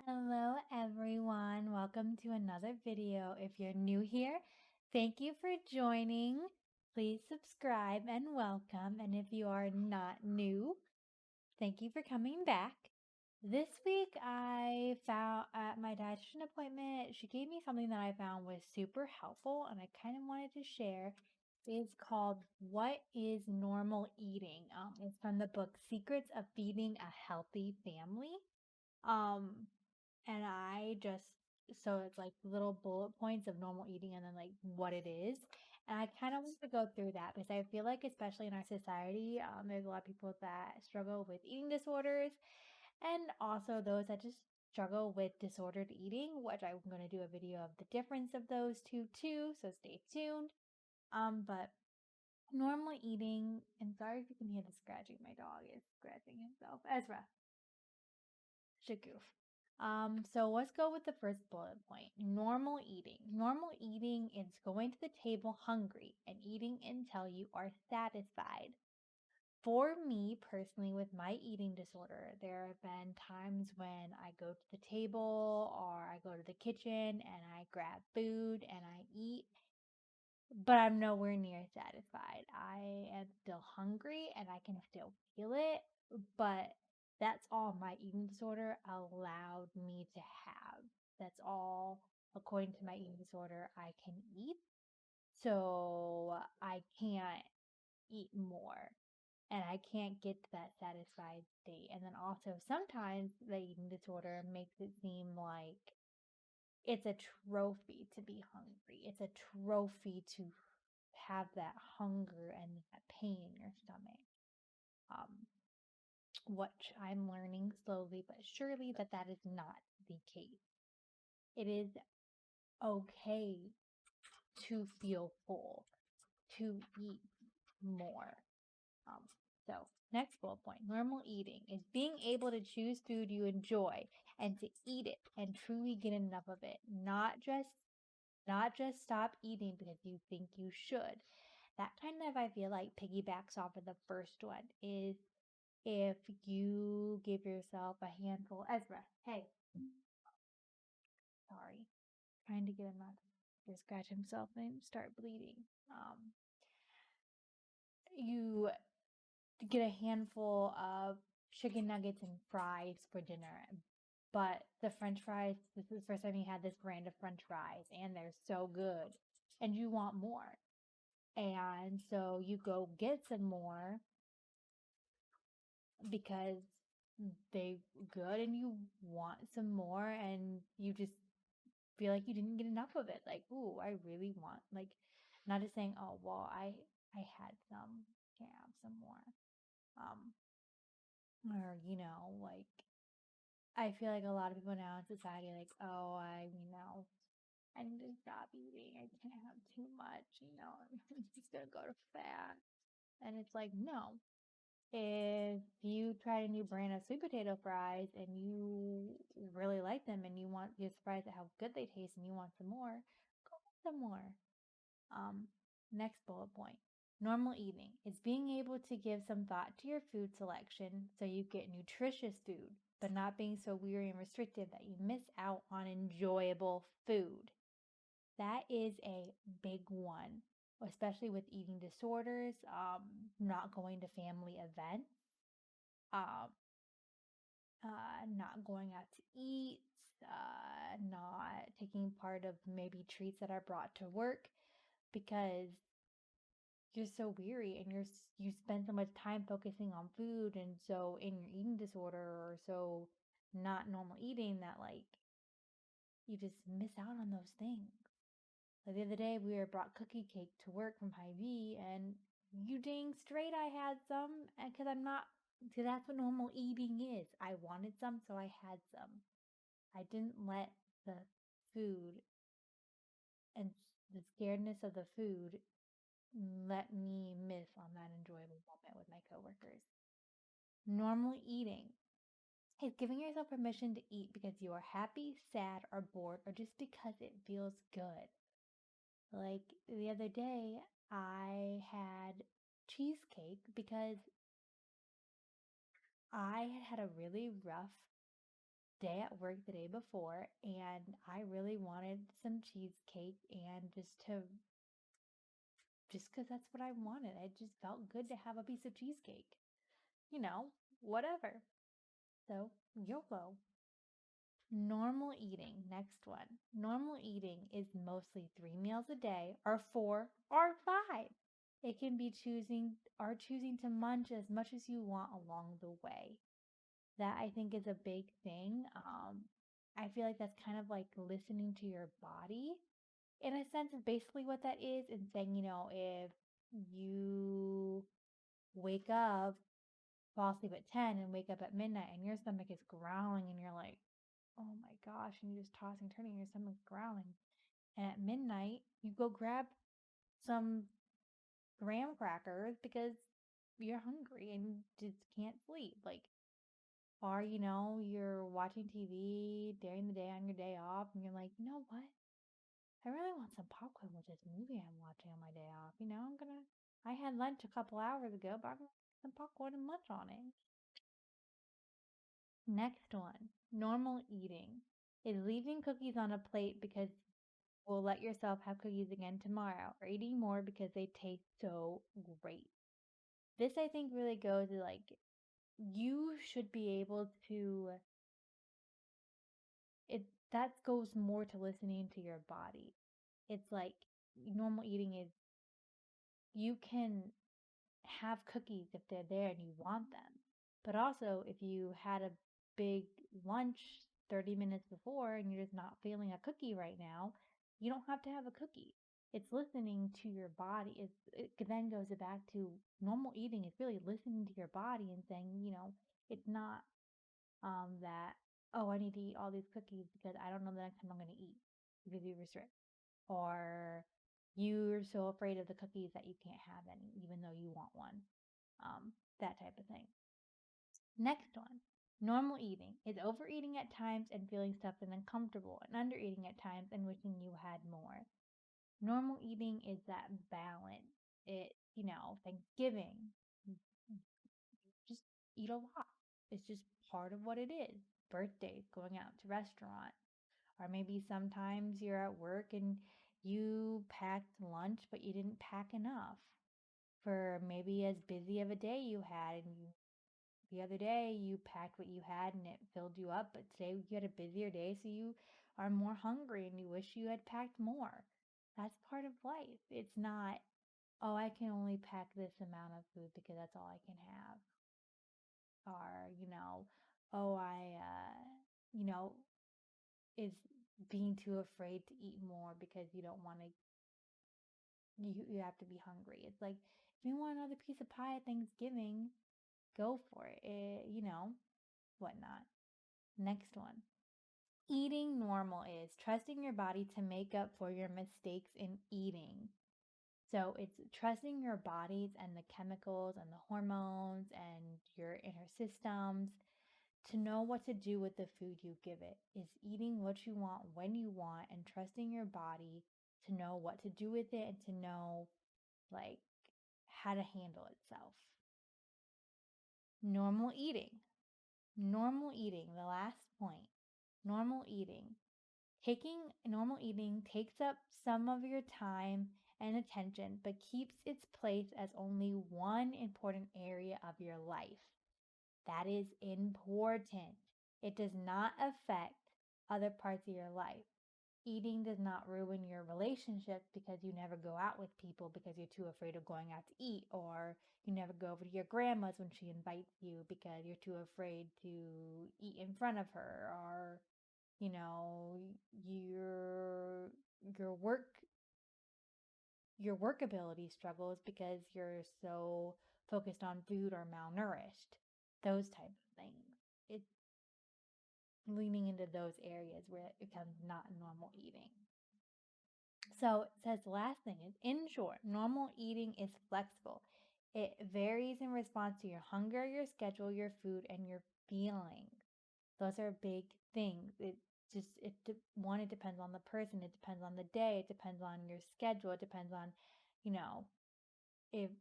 Hello, everyone. Welcome to another video. If you're new here, thank you for joining. Please subscribe and welcome. And if you are not new, thank you for coming back. This week, I found at my dietitian appointment, she gave me something that I found was super helpful and I kind of wanted to share. It's called What is Normal Eating? It's from the book Secrets of Feeding a Healthy Family. Um, and I just so it's like little bullet points of normal eating and then like what it is. And I kind of want to go through that because I feel like, especially in our society, there's a lot of people that struggle with eating disorders and also those that just struggle with disordered eating, which I'm going to do a video of the difference of those two too. So stay tuned. But normal eating, and sorry if you can hear the scratching, my dog is scratching himself. Ezra, Shagoof. So let's go with the first bullet point. Normal eating. Normal eating is going to the table hungry and eating until you are satisfied. For me personally, with my eating disorder, there have been times when I go to the table or I go to the kitchen and I grab food and I eat, but I'm nowhere near satisfied. I am still hungry and I can still feel it, but that's all my eating disorder allowed me to have. That's all, according to my eating disorder, I can eat. So I can't eat more and I can't get to that satisfied state. And then also, sometimes the eating disorder makes it seem like it's a trophy to be hungry. It's a trophy to have that hunger and that pain in your stomach. Um, which I'm learning slowly but surely that that is not the case. It is okay to feel full, to eat more. Um, so, next bullet point, normal eating is being able to choose food you enjoy and to eat it and truly get enough of it, not just stop eating because you think you should. That kind of, I feel like, piggybacks off of the first one is if you give yourself a handful. Ezra, hey, sorry, trying to get him not to scratch himself and start bleeding. You get a handful of chicken nuggets and fries for dinner, but the French fries, this is the first time you had this brand of French fries, and they're so good, and you want more. And so you go get some more because they good and you want some more and you just feel like you didn't get enough of it. Like, ooh, I really want like not just saying, oh well, I had some, can't have some more. Um, or like I feel like a lot of people now in society like, oh, I need to stop eating. I can't have too much. I'm just gonna go to fat. And it's like, no, if you tried a new brand of sweet potato fries and you really like them and you're surprised at how good they taste and you want some more, go get some more. Um, Next bullet point. Normal eating is being able to give some thought to your food selection so you get nutritious food, but not being so weary and restrictive that you miss out on enjoyable food. That is a big one, especially with eating disorders, not going to family events, um, not going out to eat, not taking part of maybe treats that are brought to work because you're so weary and you spend so much time focusing on food and so in your eating disorder or so not normal eating that like you just miss out on those things. Like the other day, we were brought cookie cake to work from Hy-Vee, and you dang straight I had some because I'm not, because that's what normal eating is. I wanted some, so I had some. I didn't let the food and the scaredness of the food let me miss on that enjoyable moment with my coworkers. Normal eating is giving yourself permission to eat because you are happy, sad, or bored, or just because it feels good. Like the other day, I had cheesecake because I had had a really rough day at work the day before, and I really wanted some cheesecake, and just because that's what I wanted. It just felt good to have a piece of cheesecake, you know, whatever. So, YOLO. Normal eating, next one. Normal eating is mostly 3 meals a day, or four, or five. It can be choosing to munch as much as you want along the way. That I think is a big thing. I feel like that's kind of like listening to your body in a sense of basically what that is, and saying, if you wake up, fall asleep at 10 and wake up at midnight and your stomach is growling and you're like, oh my gosh, and you're just tossing, turning, your stomach's growling. And at midnight, you go grab some graham crackers because you're hungry and you just can't sleep. Like, or, you're watching TV during the day on your day off and you're like, you know what? I really want some popcorn with this movie I'm watching on my day off. I had lunch a couple hours ago, but I'm gonna get some popcorn and munch on it. Next one, normal eating is leaving cookies on a plate because will let yourself have cookies again tomorrow, or eating more because they taste so great. This, I think, really goes to like, you should be able to, it, that goes more to listening to your body. It's like normal eating is you can have cookies if they're there and you want them. But also, if you had a big lunch 30 minutes before and you're just not feeling a cookie right now, you don't have to have a cookie. It's listening to your body. It then goes back to normal eating. It's really listening to your body and saying, it's not that, oh, I need to eat all these cookies because I don't know the next time I'm going to eat because you restrict. Or you're so afraid of the cookies that you can't have any, even though you want one. That type of thing. Next one. Normal eating is overeating at times and feeling stuffed and uncomfortable, and undereating at times and wishing you had more. Normal eating is that balance. Thanksgiving, just eat a lot. It's just part of what it is. Birthdays, going out to restaurants, or maybe sometimes you're at work and you packed lunch, but you didn't pack enough for maybe as busy of a day you had, and the other day you packed what you had and it filled you up, but today you had a busier day, so you are more hungry and you wish you had packed more. That's part of life. It's not, oh, I can only pack this amount of food because that's all I can have. Or, oh, you know, is being too afraid to eat more because you don't want to, you have to be hungry. It's like, if you want another piece of pie at Thanksgiving, go for it, whatnot. Next one. Eating normal is trusting your body to make up for your mistakes in eating. So it's trusting your bodies and the chemicals and the hormones and your inner systems to know what to do with the food you give it. Is eating what you want when you want and trusting your body to know what to do with it and to know like how to handle itself. Normal eating. Normal eating, the last point. Normal eating. Taking normal eating takes up some of your time and attention, but keeps its place as only one important area of your life. That is important. It does not affect other parts of your life. Eating does not ruin your relationships because you never go out with people because you're too afraid of going out to eat, or you never go over to your grandma's when she invites you because you're too afraid to eat in front of her, or you know your your work your workability struggles because you're so focused on food or malnourished, those type of things. It's leaning into those areas where it becomes not normal eating. So it says the last thing is, in short, normal eating is flexible. It varies in response to your hunger, your schedule, your food, and your feelings. Those are big things. It depends on the person. It depends on the day. It depends on your schedule. It depends on, you know, if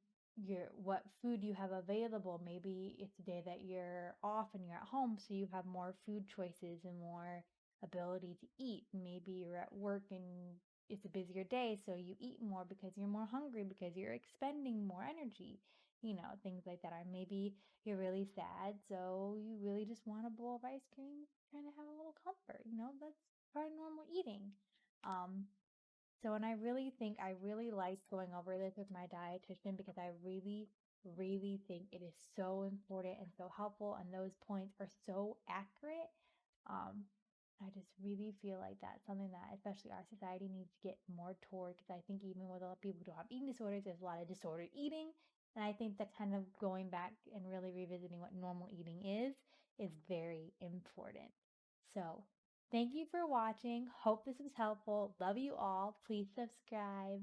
what food you have available. Maybe it's a day that you're off and you're at home, so you have more food choices and more ability to eat. Maybe you're at work and it's a busier day, so you eat more because you're more hungry because you're expending more energy. Things like that. Or maybe you're really sad, so you really just want a bowl of ice cream, kind of have a little comfort. That's part of normal eating. Um, and I really think I really like going over this with my dietitian because I really, really think it is so important and so helpful, and those points are so accurate. Um, I just really feel like that's something that especially our society needs to get more toward, because I think even with a lot of people who don't have eating disorders, there's a lot of disordered eating. And I think that kind of going back and really revisiting what normal eating is very important. So thank you for watching. Hope this was helpful. Love you all. Please subscribe.